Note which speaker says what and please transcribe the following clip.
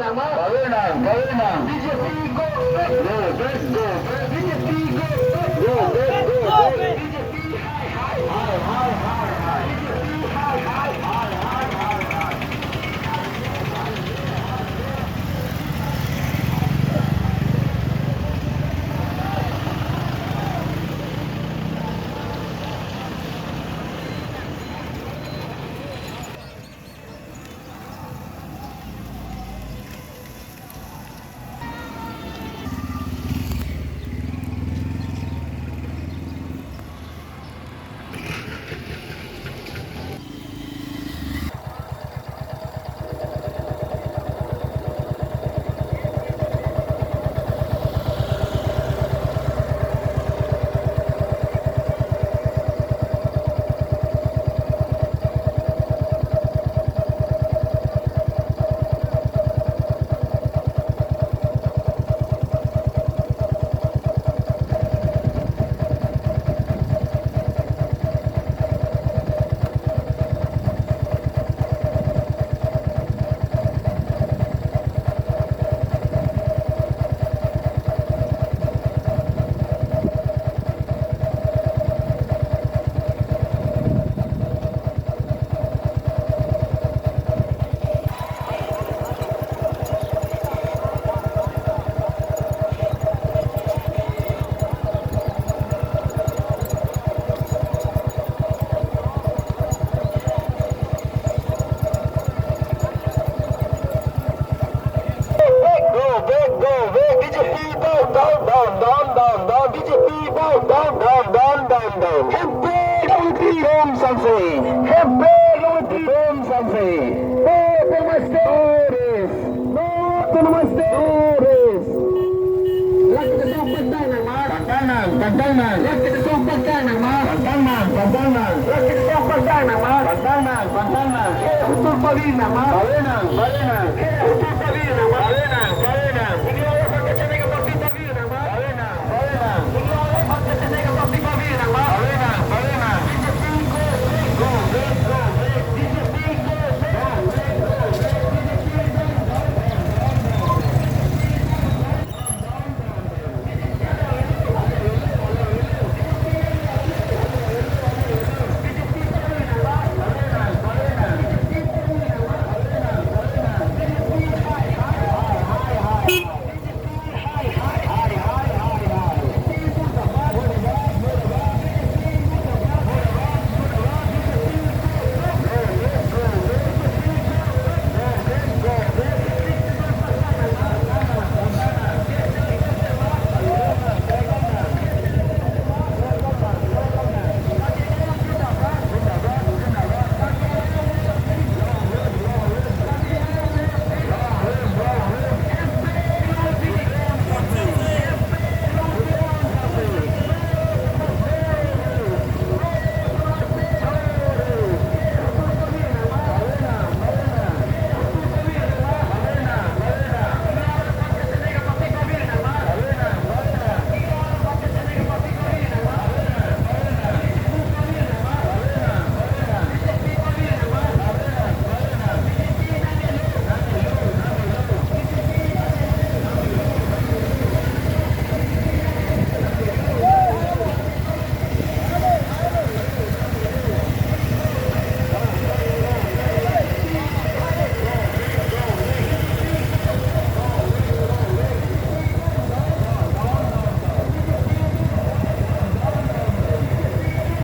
Speaker 1: nama.
Speaker 2: Bawenang, Bawenang.
Speaker 1: DJ Figo.
Speaker 2: Go, let's go.
Speaker 1: DJ Figo.
Speaker 2: Go, let's go.
Speaker 1: DJ P. Hi. DJ P. Hi. Down. DJ P. Down. Happy home something. Happy home something. Namaste. Laki sa pagdang ng mga. Pagdang. Laki sa pagdang ng mga. Pagdang. Laki sa pagdang ng mga. Pagdang. Utul pagi ng mga. Balenang. Utul pagi ng mga. Balenang.